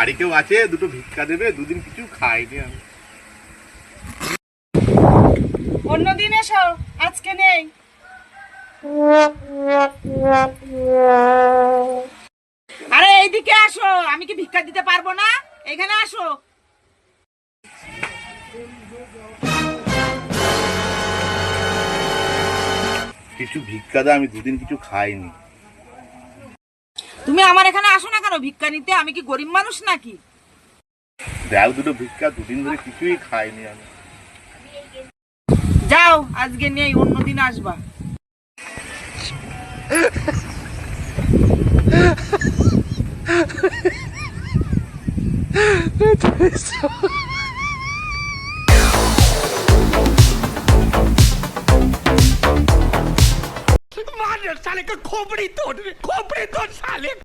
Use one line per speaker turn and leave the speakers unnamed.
বাড়ি কেউ আছে দুটো ভিক্ষা দেবে, দুদিন কিছু খাইনি আমি।
অন্যদিন এসো, আজকে নেই। আরে এইদিকে আসো, আমি কি ভিক্ষা দিতে পারবো না? এখানে আসো।
কিছু ভিক্ষা দা, আমি দুদিন কিছু খাইনি।
তুমি আমার এখানে আসো না কেন ভিক্ষা নিতে? আমি কি গরিব মানুষ নাকি?
দেখ দুটো ভিক্ষা, দুদিন ধরে কিছুই খাইনি আমি।
যাও, আজকে নেই, অন্যদিন আসবা।
साले का खोपड़ी तोड़ खोपड़ी